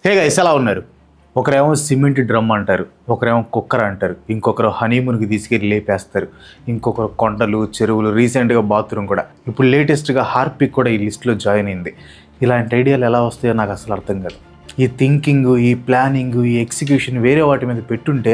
Hey guys ఎలా ఉన్నారు? ఒకరేమో సిమెంట్ డ్రమ్ అంటారు, ఒకరేమో కుక్కర్ అంటారు, ఇంకొకరు హనీమూన్కి తీసుకెళ్ళి లేపేస్తారు, ఇంకొకరు కొండలు చెరువులు, రీసెంట్గా బాత్రూమ్ కూడా, ఇప్పుడు లేటెస్ట్గా హార్పిక్ కూడా ఈ లిస్ట్లో జాయిన్ అయింది. ఇలాంటి ఐడియాలు ఎలా వస్తాయో నాకు అసలు అర్థం కాదు. ఈ థింకింగ్, ఈ ప్లానింగ్, ఈ ఎగ్జిక్యూషన్ వేరే వాటి మీద పెట్టుంటే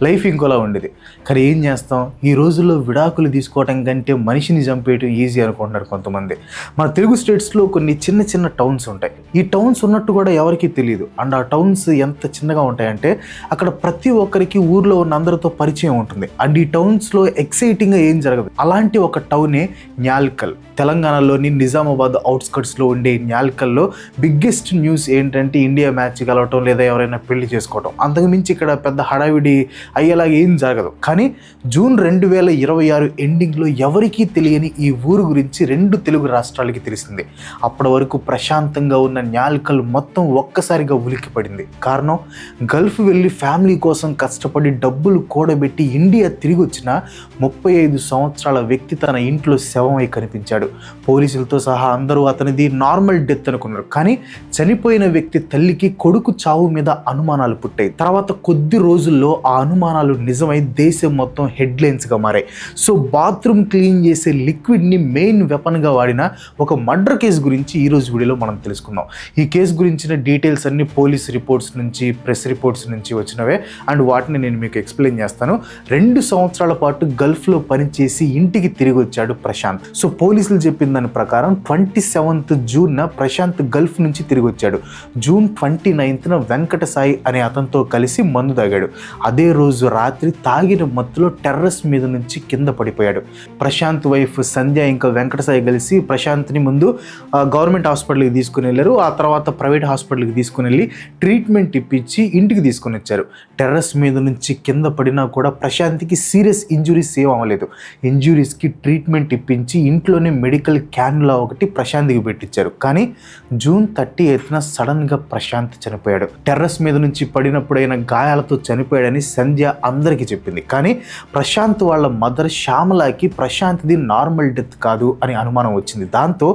లైఫ్ ఇంకోలా ఉండేది. కానీ ఏం చేస్తాం, ఈ రోజుల్లో విడాకులు తీసుకోవటం కంటే మనిషిని చంపేయటం ఈజీ అనుకుంటున్నారు కొంతమంది. మన తెలుగు స్టేట్స్లో కొన్ని చిన్న చిన్న టౌన్స్ ఉంటాయి. ఈ టౌన్స్ ఉన్నట్టు కూడా ఎవరికీ తెలియదు. అండ్ ఆ టౌన్స్ ఎంత చిన్నగా ఉంటాయంటే అక్కడ ప్రతి ఒక్కరికి ఊర్లో ఉన్న అందరితో పరిచయం ఉంటుంది. అండ్ ఈ టౌన్స్లో ఎక్సైటింగ్గా ఏం జరగదు. అలాంటి ఒక టౌనే న్యాల్కల్. తెలంగాణలోని నిజామాబాద్ అవుట్స్కట్స్లో ఉండే న్యాల్కల్లో బిగ్గెస్ట్ న్యూస్ ఏంటంటే ఇండియా మ్యాచ్ కలవటం లేదా ఎవరైనా పెళ్లి చేసుకోవటం. అంతకుమించి ఇక్కడ పెద్ద హడావిడి అయ్యేలాగా ఏం జరగదు. కానీ జూన్ 2026 ఎండింగ్లో ఎవరికీ తెలియని ఈ ఊరు గురించి 2 తెలుగు రాష్ట్రాలకి తెలిసింది. అప్పటి వరకు ప్రశాంతంగా ఉన్న న్యాల్కల్ మొత్తం ఒక్కసారిగా ఉలిక్కిపడింది. కారణం, గల్ఫ్ వెళ్ళి ఫ్యామిలీ కోసం కష్టపడి డబ్బులు కూడబెట్టి ఇండియా తిరిగి వచ్చిన 35 సంవత్సరాల వ్యక్తి తన ఇంట్లో శవమై కనిపించాడు. పోలీసులతో సహా అందరూ అతనిది నార్మల్ డెత్ అనుకున్నారు. కానీ చనిపోయిన వ్యక్తి తల్లికి కొడుకు చావు మీద అనుమానాలు పుట్టాయి. తర్వాత కొద్ది రోజుల్లో ఆ అనుమానాలు నిజమై దేశం మొత్తం హెడ్లైన్స్గా మారాయి. సో బాత్రూమ్ క్లీన్ చేసే లిక్విడ్ని మెయిన్ వెపన్గా వాడిన ఒక మర్డర్ కేసు గురించి ఈరోజు వీడియోలో మనం తెలుసుకుందాం. ఈ కేసు గురించిన డీటెయిల్స్ అన్ని పోలీస్ రిపోర్ట్స్ నుంచి, ప్రెస్ రిపోర్ట్స్ నుంచి వచ్చినవే. అండ్ వాటిని నేను మీకు ఎక్స్ప్లెయిన్ చేస్తాను. 2 సంవత్సరాల పాటు గల్ఫ్లో పనిచేసి ఇంటికి తిరిగి వచ్చాడు ప్రశాంత్. సో పోలీసులు చెప్పిన దాని ప్రకారం 27th జూన్న ప్రశాంత్ గల్ఫ్ నుంచి తిరిగి వచ్చాడు. జూన్ 29న వెంకట సాయి అనే అతనితో కలిసి మందు తాగాడు. అదే రోజు రాత్రి తాగిన మత్తులో టెర్రస్ మీద నుంచి కింద పడిపోయాడు. ప్రశాంత్ వైఫ్ సంధ్య ఇంకా వెంకట సాయి కలిసి ప్రశాంత్ని ముందు గవర్నమెంట్ హాస్పిటల్కి తీసుకుని వెళ్ళారు. ఆ తర్వాత ప్రైవేట్ హాస్పిటల్కి తీసుకుని వెళ్ళి ట్రీట్మెంట్ ఇప్పించి ఇంటికి తీసుకుని వచ్చారు. టెర్రస్ మీద నుంచి కింద పడినా కూడా ప్రశాంత్కి సీరియస్ ఇంజురీస్ ఏం అవ్వలేదు. ఇంజురీస్కి ట్రీట్మెంట్ ఇప్పించి ఇంట్లోనే మెడికల్ క్యాన్లా ఒకటి ప్రశాంత్కి పెట్టించారు. కానీ జూన్ 30న సడన్గా ప్రశాంత్ చనిపోయాడు. టెర్రస్ మీద నుంచి పడినప్పుడైన గాయాలతో చనిపోయాడని సంధ్య అందరికీ చెప్పింది. కానీ ప్రశాంత్ వాళ్ళ మదర్ శ్యామలకి ప్రశాంత్ది నార్మల్ డెత్ కాదు అని అనుమానం వచ్చింది. దాంతో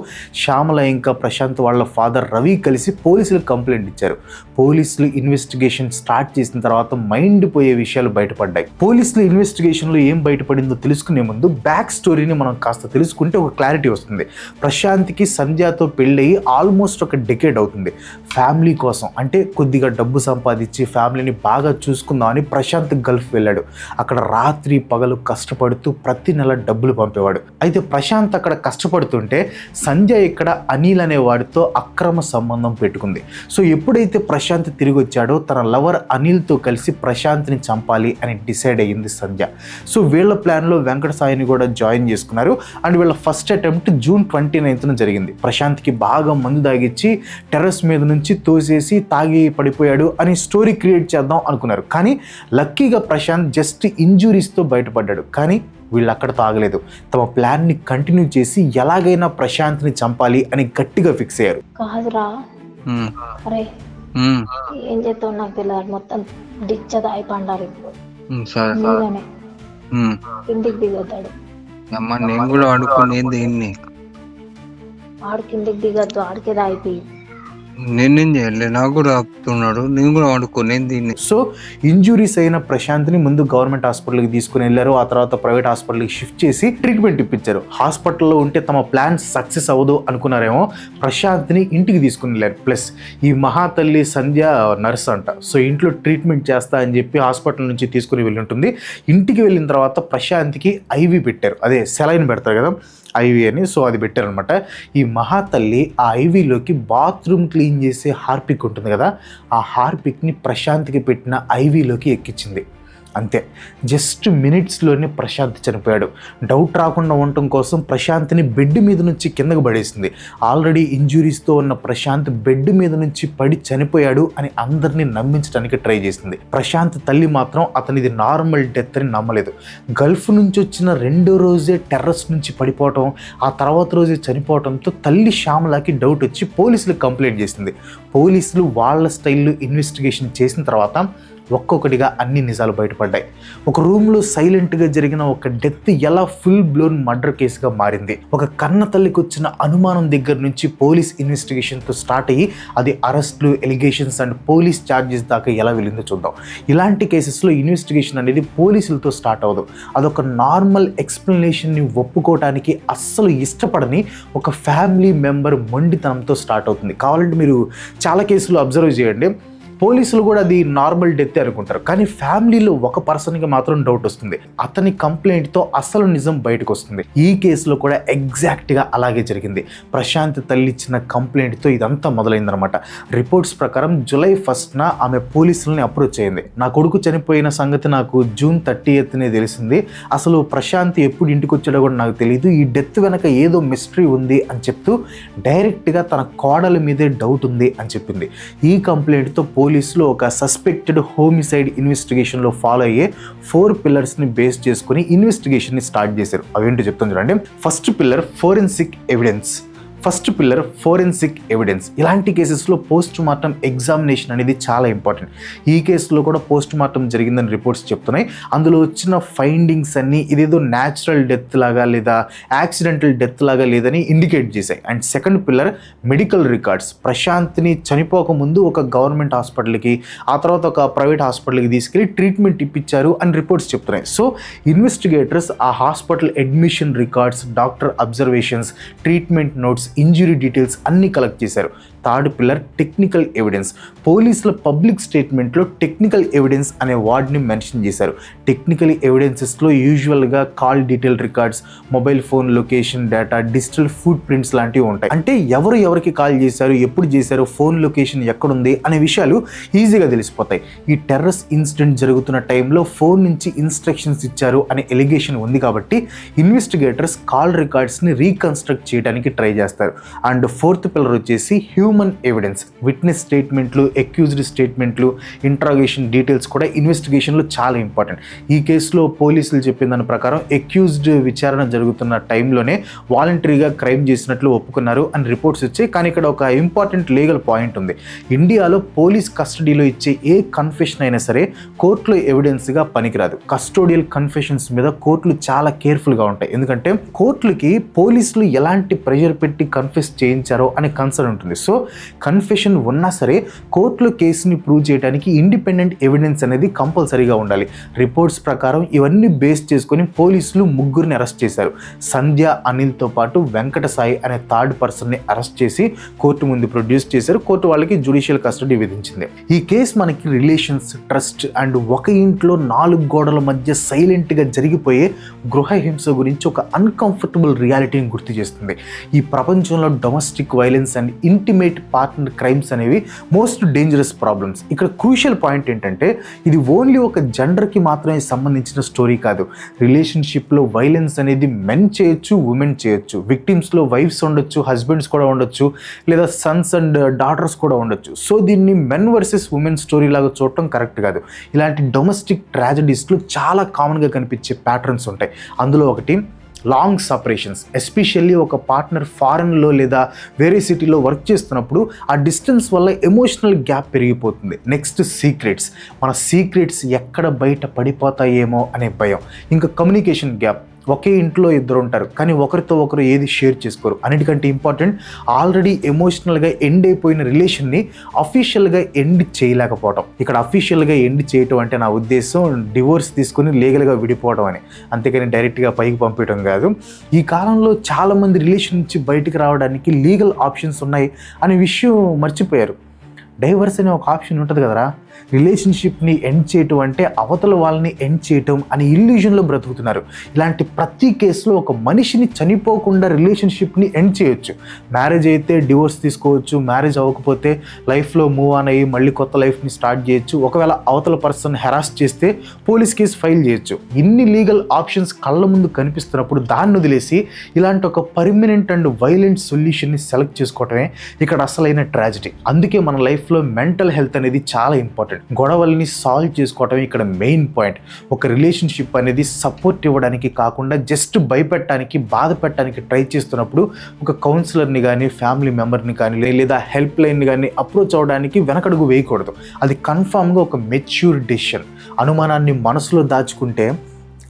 శ్యామల ఇంకా ప్రశాంత్ వాళ్ళ ఫాదర్ రవి కలిసి పోలీసులకు కంప్లైంట్ ఇచ్చారు. పోలీసులు ఇన్వెస్టిగేషన్ స్టార్ట్ చేసిన తర్వాత మైండ్ పోయే విషయాలు బయటపడ్డాయి. పోలీసులు ఇన్వెస్టిగేషన్లో ఏం బయటపడిందో తెలుసుకునే ముందు బ్యాక్ స్టోరీని మనం కాస్త తెలుసుకుంటే ఒక క్లారిటీ వస్తుంది. ప్రశాంత్కి సంధ్యతో పెళ్ళయి ఆల్మోస్ట్ ఒక డెకేడ్ అవుతుంది. ఫ్యామిలీ కోసం అంటే కొద్దిగా డబ్బు సంపాదించి ఫ్యామిలీని బాగా చూసుకుందామని ప్రశాంత్ గల్ఫ్ వెళ్ళాడు. అక్కడ రాత్రి పగలు కష్టపడుతూ ప్రతి నెల డబ్బులు పంపేవాడు. అయితే ప్రశాంత్ అక్కడ కష్టపడుతుంటే సంధ్య ఇక్కడ అనిల్ అనే వాడితో అక్రమ సంబంధం పెట్టుకుంది. సో ఎప్పుడైతే ప్రశాంత్ తిరిగి వచ్చాడో తన లవర్ అనిల్తో కలిసి ప్రశాంత్ని చంపాలి అని డిసైడ్ అయ్యింది సంధ్య. సో వీళ్ళ ప్లాన్లో వెంకట సాయిని కూడా జాయిన్ చేసుకున్నారు. అండ్ వీళ్ళ ఫస్ట్ అటెంప్ట్ జూన్ 29న జరిగింది. ప్రశాంత్కి బాగా మందు తాగిచ్చి టెర్రస్ మీద నుంచి తోసేసి తాగి పడిపోయాడు అని స్టోరీ క్రియేట్ చేద్దాం అనుకున్నారు. కానీ లక్కీగా ప్రశాంత్ జస్ట్ ఇంజురీస్తో బయటపడ్డాడు. కానీ వీళ్ళు అక్కడతో ఆగలేదు. తమ ప్లాన్ని కంటిన్యూ చేసి ఎలాగైనా ప్రశాంత్ని చంపాలి అని గట్టిగా ఫిక్స్ అయ్యారు. కాదురా, అరే ఏం చేస్తావు నాకు తెలియదు. మొత్తం డిచ్చద అయిపోండారు. ఇంటికి దిగొద్దాడు. నేను కూడా ఆడుకునేది ఆడు కిందికి దిగద్దు, ఆడికేదా అయిపోయి నేనేం చేయలే. నాకు కూడా ఆపుతున్నాడు, నేను కూడా ఆడుకునేది దీన్ని. సో ఇంజురీస్ అయిన ప్రశాంత్ని ముందు గవర్నమెంట్ హాస్పిటల్కి తీసుకుని వెళ్ళారు. ఆ తర్వాత ప్రైవేట్ హాస్పిటల్కి షిఫ్ట్ చేసి ట్రీట్మెంట్ ఇప్పించారు. హాస్పిటల్లో ఉంటే తమ ప్లాన్ సక్సెస్ అవ్వదు అనుకున్నారేమో, ప్రశాంత్ని ఇంటికి తీసుకుని వెళ్ళారు. ప్లస్ ఈ మహాతల్లి సంధ్య నర్స్ అంట. సో ఇంట్లో ట్రీట్మెంట్ చేస్తా అని చెప్పి హాస్పిటల్ నుంచి తీసుకుని వెళ్ళి ఉంటుంది. ఇంటికి వెళ్ళిన తర్వాత ప్రశాంత్కి ఐవి పెట్టారు. అదే సెలైన్ పెడతారు కదా, ఐవి అని. సో అది పెట్టారనమాట. ఈ మహాతల్లి ఆ ఐవీలోకి బాత్రూమ్ క్లీన్ చేసే హార్పిక్ ఉంటుంది కదా, ఆ హార్పిక్ని ప్రశాంత్కి పెట్టిన ఐవీలోకి ఎక్కించింది. అంతే, జస్ట్ మినిట్స్లోనే ప్రశాంత్ చనిపోయాడు. డౌట్ రాకుండా ఉండటం కోసం ప్రశాంత్ని బెడ్ మీద నుంచి కిందకు పడేసింది. ఆల్రెడీ ఇంజురీస్తో ఉన్న ప్రశాంత్ బెడ్ మీద నుంచి పడి చనిపోయాడు అని అందరినీ నమ్మించడానికి ట్రై చేసింది. ప్రశాంత్ తల్లి మాత్రం అతనిది నార్మల్ డెత్ అని నమ్మలేదు. గల్ఫ్ నుంచి వచ్చిన 2వ రోజే టెర్రస్ నుంచి పడిపోవటం, ఆ తర్వాత రోజే చనిపోవడంతో తల్లి శ్యామలకి డౌట్ వచ్చి పోలీసులకు కంప్లైంట్ చేసింది. పోలీసులు వాళ్ళ స్టైల్లో ఇన్వెస్టిగేషన్ చేసిన తర్వాత ఒక్కొక్కటిగా అన్ని నిజాలు బయటపడ్డాయి. ఒక రూమ్లో సైలెంట్గా జరిగిన ఒక డెత్ ఎలా ఫుల్ బ్లోన్ మర్డర్ కేసుగా మారింది. ఒక కన్న తల్లికి వచ్చిన అనుమానం దగ్గర నుంచి పోలీస్ ఇన్వెస్టిగేషన్తో స్టార్ట్ అయ్యి అది అరెస్ట్లు, ఎలిగేషన్స్ అండ్ పోలీస్ ఛార్జెస్ దాకా ఎలా వెళ్ళిందో చూద్దాం. ఇలాంటి కేసెస్లో ఇన్వెస్టిగేషన్ అనేది పోలీసులతో స్టార్ట్ అవ్వదు. అదొక నార్మల్ ఎక్స్ప్లెనేషన్ని ఒప్పుకోవడానికి అస్సలు ఇష్టపడని ఒక ఫ్యామిలీ మెంబర్ మొండితనంతో స్టార్ట్ అవుతుంది. కావాలంటే మీరు చాలా కేసులు అబ్జర్వ్ చేయండి, పోలీసులు కూడా అది నార్మల్ డెత్ అనుకుంటారు, కానీ ఫ్యామిలీలో ఒక పర్సన్కి మాత్రం డౌట్ వస్తుంది. అతని కంప్లైంట్తో అసలు నిజం బయటకు వస్తుంది. ఈ కేసులో కూడా ఎగ్జాక్ట్గా అలాగే జరిగింది. ప్రశాంత్ తల్లి ఇచ్చిన కంప్లైంట్తో ఇదంతా మొదలైందనమాట. రిపోర్ట్స్ ప్రకారం జూలై 1న ఆమె పోలీసులని అప్రోచ్ అయింది. నా కొడుకు చనిపోయిన సంగతి నాకు జూన్ 30నే తెలిసింది. అసలు ప్రశాంత్ ఎప్పుడు ఇంటికి వచ్చాడో కూడా నాకు తెలియదు. ఈ డెత్ వెనక ఏదో మిస్టరీ ఉంది అని చెప్తూ డైరెక్ట్గా తన కోడల మీదే డౌట్ ఉంది అని చెప్పింది. ఈ కంప్లైంట్తో పోలీసులు ఒక సస్పెక్టెడ్ హోమిసైడ్ ఇన్వెస్టిగేషన్లో ఫాలో అయ్యే 4 పిల్లర్స్ని బేస్ చేసుకుని ఇన్వెస్టిగేషన్ని స్టార్ట్ చేశారు. అవేంటో చెప్తాను చూడండి. First pillar forensic evidence. ఇలాంటి కేసెస్లో పోస్ట్ మార్టం ఎగ్జామినేషన్ అనేది చాలా ఇంపార్టెంట్. ఈ కేసులో కూడా పోస్ట్ మార్టం జరిగిందని రిపోర్ట్స్ చెప్తున్నాయి. అందులో వచ్చిన ఫైండింగ్స్ అన్నీ ఇదేదో న్యాచురల్ డెత్ లాగా లేదా యాక్సిడెంటల్ డెత్ లాగా లేదని ఇండికేట్ చేశాయి. And second pillar medical records. ప్రశాంత్ని చనిపోకముందు ఒక గవర్నమెంట్ హాస్పిటల్కి, ఆ తర్వాత ఒక ప్రైవేట్ హాస్పిటల్కి తీసుకెళ్ళి ట్రీట్మెంట్ ఇప్పించారు అని రిపోర్ట్స్ చెప్తున్నాయి. సో ఇన్వెస్టిగేటర్స్ ఆ hospital admission records, doctor observations, treatment notes, injury details అన్నీ కలెక్ట్ చేశారు. Third pillar technical evidence. పోలీసుల పబ్లిక్ స్టేట్మెంట్లో టెక్నికల్ ఎవిడెన్స్ అనే వర్డ్ని మెన్షన్ చేశారు. టెక్నికల్ ఎవిడెన్సెస్లో యూజువల్గా call detail records, mobile phone location data, digital foot prints లాంటివి ఉంటాయి. అంటే ఎవరికి కాల్ చేశారు, ఎప్పుడు చేశారు, ఫోన్ లొకేషన్ ఎక్కడుంది అనే విషయాలు ఈజీగా తెలిసిపోతాయి. ఈ టెర్రస్ ఇన్సిడెంట్ జరుగుతున్న టైంలో ఫోన్ నుంచి ఇన్స్ట్రక్షన్స్ ఇచ్చారు అనే ఎలిగేషన్ ఉంది కాబట్టి ఇన్వెస్టిగేటర్స్ కాల్ రికార్డ్స్ని రీకన్స్ట్రక్ట్ చేయడానికి ట్రై చేస్తారు. అండ్ ఫోర్త్ పిల్లర్ వచ్చేసి హ్యూమన్ ఎవిడెన్స్. విట్నెస్ స్టేట్మెంట్లు, అక్యూజ్డ్ స్టేట్మెంట్లు, ఇంట్రాగేషన్ డీటెయిల్స్ కూడా ఇన్వెస్టిగేషన్లో చాలా ఇంపార్టెంట్. ఈ కేసులో పోలీసులు చెప్పిన దాని ప్రకారం అక్యూజ్డ్ విచారణ జరుగుతున్న టైంలోనే వాలంటరీగా క్రైమ్ చేసినట్లు ఒప్పుకున్నారు అని రిపోర్ట్స్ వచ్చాయి. కానీ ఇక్కడ ఒక ఇంపార్టెంట్ లీగల్ పాయింట్ ఉంది. ఇండియాలో పోలీస్ కస్టడీలో ఇచ్చే ఏ కన్ఫెషన్ అయినా సరే కోర్టులో ఎవిడెన్స్గా పనికిరాదు. కస్టోడియల్ కన్ఫెషన్స్ మీద కోర్టులు చాలా కేర్ఫుల్గా ఉంటాయి. ఎందుకంటే కోర్టులకి పోలీసులు ఎలాంటి ప్రెషర్ పెట్టి కన్ఫెస్ చేయించారో అనే కన్సర్న్ ఉంటుంది. సో కన్ఫెషన్ ఉన్నా సరే కోర్టులో కేసుని ప్రూవ్ చేయడానికి ఇండిపెండెంట్ ఎవిడెన్స్ అనేది కంపల్సరీగా ఉండాలి. రిపోర్ట్స్ ప్రకారం ఇవన్నీ బేస్ చేసుకొని పోలీసులు 3 అరెస్ట్ చేశారు. సంధ్య, అనిల్తో పాటు వెంకట సాయి అనే థర్డ్ పర్సన్ని అరెస్ట్ చేసి కోర్టు ముందు ప్రొడ్యూస్ చేశారు. కోర్టు వాళ్ళకి జ్యుడిషియల్ కస్టడీ విధించింది. ఈ కేసు మనకి రిలేషన్స్, ట్రస్ట్ అండ్ ఒక ఇంట్లో 4 గోడల మధ్య సైలెంట్గా జరిగిపోయే గృహహింస గురించి ఒక అన్కంఫర్టబుల్ రియాలిటీని గుర్తు చేస్తుంది. ఈ ప్రపంచంలో domestic violence and intimate partner crimes అనేవి మోస్ట్ డేంజరస్ ప్రాబ్లమ్స్. ఇక్కడ క్రూషియల్ పాయింట్ ఏంటంటే ఇది ఓన్లీ ఒక జెండర్కి మాత్రమే సంబంధించిన స్టోరీ కాదు. రిలేషన్షిప్లో వైలెన్స్ అనేది మెన్ చేయొచ్చు, ఉమెన్ చేయొచ్చు. విక్టిమ్స్లో వైఫ్స్ ఉండొచ్చు, హస్బెండ్స్ కూడా ఉండొచ్చు, లేదా సన్స్ అండ్ డాటర్స్ కూడా ఉండొచ్చు. సో దీన్ని మెన్ వర్సెస్ ఉమెన్ స్టోరీ లాగా చూడటం కరెక్ట్ కాదు. ఇలాంటి డొమెస్టిక్ ట్రాజడీస్లో చాలా కామన్గా కనిపించే ప్యాటర్న్స్ ఉంటాయి. అందులో ఒకటి లాంగ్ సపరేషన్స్. ఎస్పెషల్లీ ఒక పార్ట్నర్ ఫారెన్లో లేదా వేరే సిటీలో వర్క్ చేస్తున్నప్పుడు ఆ డిస్టెన్స్ వల్ల ఎమోషనల్ గ్యాప్ పెరిగిపోతుంది. Next secrets. మన సీక్రెట్స్ ఎక్కడ బయట పడిపోతాయేమో అనే భయం. ఇంకా కమ్యూనికేషన్ గ్యాప్. ఒకే ఇంట్లో 2 ఉంటారు కానీ ఒకరితో ఒకరు ఏది షేర్ చేసుకోరు. అన్నిటికంటే ఇంపార్టెంట్ ఆల్రెడీ ఎమోషనల్గా ఎండ్ అయిపోయిన రిలేషన్ని అఫీషియల్గా ఎండ్ చేయలేకపోవడం. ఇక్కడ అఫీషియల్గా ఎండ్ చేయటం అంటే నా ఉద్దేశం డివోర్స్ తీసుకుని లీగల్గా విడిపోవడం అని, అంతేకాని డైరెక్ట్గా పైకి పంపించడం కాదు. ఈ కాలంలో చాలామంది రిలేషన్ నుంచి బయటికి రావడానికి లీగల్ ఆప్షన్స్ ఉన్నాయి అనే విషయం మర్చిపోయారు. డైవర్స్ అనే ఒక ఆప్షన్ ఉంటుంది కదరా. రిలేషన్షిప్ని ఎండ్ చేయటం అంటే అవతల వాళ్ళని ఎండ్ చేయటం అనే ఇల్యూజన్లో బ్రతుకుతున్నారు. ఇలాంటి ప్రతి కేసులో ఒక మనిషిని చనిపోకుండా రిలేషన్షిప్ని ఎండ్ చేయొచ్చు. మ్యారేజ్ అయితే డివోర్స్ తీసుకోవచ్చు, మ్యారేజ్ అవ్వకపోతే లైఫ్లో మూవ్ ఆన్ అయ్యి మళ్ళీ కొత్త లైఫ్ని స్టార్ట్ చేయొచ్చు. ఒకవేళ అవతల పర్సన్ హెరాస్ చేస్తే పోలీస్ కేసు ఫైల్ చేయొచ్చు. ఇన్ని లీగల్ ఆప్షన్స్ కళ్ళ ముందు కనిపిస్తున్నప్పుడు దాన్ని వదిలేసి ఇలాంటి ఒక పర్మనెంట్ అండ్ వైలెంట్ సొల్యూషన్ని సెలెక్ట్ చేసుకోవటమే ఇక్కడ అసలైన ట్రాజడీ. అందుకే మన లైఫ్ లైఫ్లో మెంటల్ హెల్త్ అనేది చాలా ఇంపార్టెంట్. గొడవల్ని సాల్వ్ చేసుకోవటం ఇక్కడ మెయిన్ పాయింట్. ఒక రిలేషన్షిప్ అనేది సపోర్ట్ ఇవ్వడానికి కాకుండా జస్ట్ భయపెట్టడానికి, బాధ పెట్టడానికి ట్రై చేస్తున్నప్పుడు ఒక కౌన్సిలర్ని కానీ, ఫ్యామిలీ మెంబర్ని కానీ, లేదా హెల్ప్ లైన్ని కానీ అప్రోచ్ అవ్వడానికి వెనకడుగు వేయకూడదు. అది కన్ఫామ్గా ఒక మెచ్యూర్ డెసిషన్. అనుమానాన్ని మనసులో దాచుకుంటే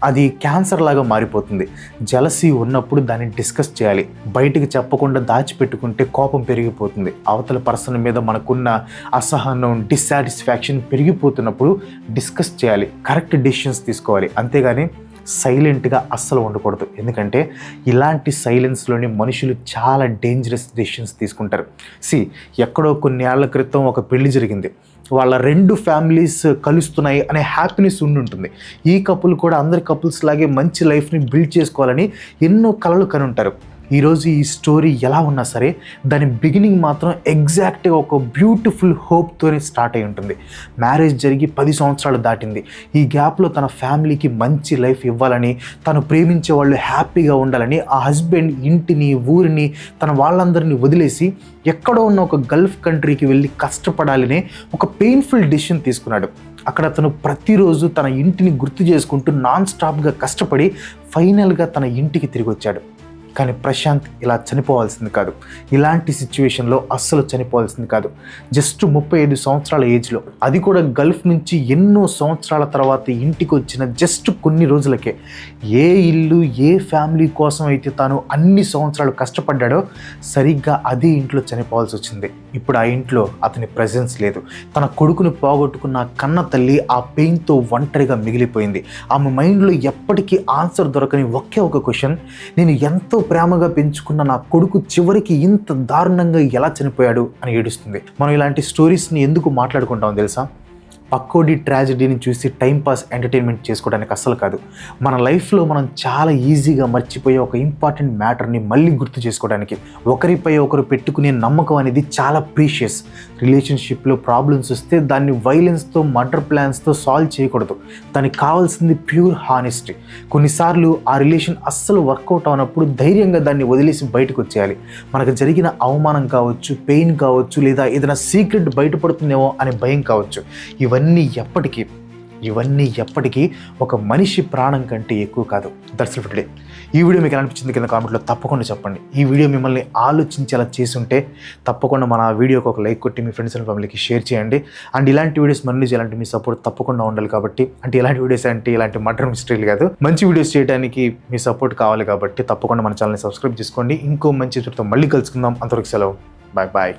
అది క్యాన్సర్ లాగా మారిపోతుంది. జలసీ ఉన్నప్పుడు దాన్ని డిస్కస్ చేయాలి. బయటికి చెప్పకుండా దాచిపెట్టుకుంటే కోపం పెరిగిపోతుంది. అవతల పర్సన్ మీద మనకున్న అసహనం, డిస్సాటిస్ఫాక్షన్ పెరిగిపోతున్నప్పుడు డిస్కస్ చేయాలి, కరెక్ట్ డెసిషన్స్ తీసుకోవాలి. అంతేగాని సైలెంట్గా అస్సలు ఉండకూడదు. ఎందుకంటే ఇలాంటి సైలెన్స్లోని మనుషులు చాలా డేంజరస్ డెసిషన్స్ తీసుకుంటారు. ఎక్కడో కొన్ని ఏళ్ల క్రితం ఒక పెళ్లి జరిగింది. వాళ్ళ 2 ఫ్యామిలీస్ కలుస్తున్నాయి అనే హ్యాపీనెస్ ఉంటుంది. ఈ కపుల్ కూడా అందరి కపుల్స్ లాగే మంచి లైఫ్ని బిల్డ్ చేసుకోవాలని ఎన్నో కలలు కని ఉంటారు. ఈరోజు ఈ స్టోరీ ఎలా ఉన్నా సరే దాని బిగినింగ్ మాత్రం ఎగ్జాక్ట్గా ఒక బ్యూటిఫుల్ హోప్తోనే స్టార్ట్ అయి ఉంటుంది. మ్యారేజ్ జరిగి 10 సంవత్సరాలు దాటింది. ఈ గ్యాప్లో తన ఫ్యామిలీకి మంచి లైఫ్ ఇవ్వాలని, తను ప్రేమించే వాళ్ళు హ్యాపీగా ఉండాలని ఆ హస్బెండ్ ఇంటిని, ఊరిని, తన వాళ్ళందరినీ వదిలేసి ఎక్కడో ఉన్న ఒక గల్ఫ్ కంట్రీకి వెళ్ళి కష్టపడాలనే ఒక పెయిన్ఫుల్ డెసిషన్ తీసుకున్నాడు. అక్కడ తను ప్రతిరోజు తన ఇంటిని గుర్తు చేసుకుంటూ నాన్ స్టాప్గా కష్టపడి ఫైనల్గా తన ఇంటికి తిరిగి వచ్చాడు. కానీ ప్రశాంత్ ఇలా చనిపోవాల్సింది కాదు. ఇలాంటి సిచ్యువేషన్లో అస్సలు చనిపోవాల్సింది కాదు. జస్ట్ 35 సంవత్సరాల ఏజ్లో, అది కూడా గల్ఫ్ నుంచి ఎన్నో సంవత్సరాల తర్వాత ఇంటికి వచ్చిన జస్ట్ కొన్ని రోజులకే ఏ ఇల్లు, ఏ ఫ్యామిలీ కోసం అయితే తాను అన్ని సంవత్సరాలు కష్టపడ్డాడో సరిగ్గా అదే ఇంట్లో చనిపోవాల్సి వచ్చింది. ఇప్పుడు ఆ ఇంట్లో అతని ప్రెజెన్స్ లేదు. తన కొడుకుని పోగొట్టుకున్న కన్న తల్లి ఆ పెయిన్తో ఒంటరిగా మిగిలిపోయింది. ఆమె మైండ్లో ఎప్పటికీ ఆన్సర్ దొరకని ఒకే ఒక క్వశ్చన్, నేను ఎంతో ప్రేమగా పెంచుకున్న నా కొడుకు చివరికి ఇంత దారుణంగా ఎలా చనిపోయాడు అని ఏడుస్తుంది. మనం ఇలాంటి స్టోరీస్ని ఎందుకు మాట్లాడుకుంటామో తెలుసా? పక్కోడి ట్రాజడీని చూసి టైంపాస్ ఎంటర్టైన్మెంట్ చేసుకోవడానికి అస్సలు కాదు. మన లైఫ్లో మనం చాలా ఈజీగా మర్చిపోయే ఒక ఇంపార్టెంట్ మ్యాటర్ని మళ్ళీ గుర్తు చేసుకోవడానికి. ఒకరిపై ఒకరు పెట్టుకునే నమ్మకం అనేది చాలా ప్రీషియస్. రిలేషన్షిప్లో ప్రాబ్లమ్స్ వస్తే దాన్ని వైలెన్స్తో, మర్డర్ ప్లాన్స్తో సాల్వ్ చేయకూడదు. దానికి కావాల్సింది ప్యూర్ హానెస్టీ. కొన్నిసార్లు ఆ రిలేషన్ అస్సలు వర్కౌట్ అవునప్పుడు ధైర్యంగా దాన్ని వదిలేసి బయటకు వచ్చేయాలి. మనకు జరిగిన అవమానం కావచ్చు, పెయిన్ కావచ్చు, లేదా ఏదైనా సీక్రెట్ బయటపడుతుందేమో అనే భయం కావచ్చు, ఇవన్నీ ఎప్పటికీ ఒక మనిషి ప్రాణం కంటే ఎక్కువ కాదు. That's it for today. ఈ వీడియో మీకు ఎలా అనిపించింది కింద కామెంట్లో తప్పకుండా చెప్పండి. ఈ వీడియో మిమ్మల్ని ఆలోచించేలా చేసుంటే తప్పకుండా మన వీడియోకి ఒక లైక్ కొట్టి మీ ఫ్రెండ్స్ అండ్ ఫ్యామిలీకి షేర్ చేయండి. అండ్ ఇలాంటి వీడియోస్ మళ్ళీ చేయాలంటే మీ సపోర్ట్ తప్పకుండా ఉండాలి. కాబట్టి అంటే ఇలాంటి వీడియోస్ అంటే ఇలాంటి మర్డర్ మిస్టరీలు కాదు, మంచి వీడియోస్ చేయడానికి మీ సపోర్ట్ కావాలి. కాబట్టి తప్పకుండా మన ఛానల్ని సబ్స్క్రైబ్ చేసుకోండి. ఇంకో మంచి చిత్రంతో మళ్ళీ కలుసుకుందాం. అంతవరకు సెలవు. Bye bye.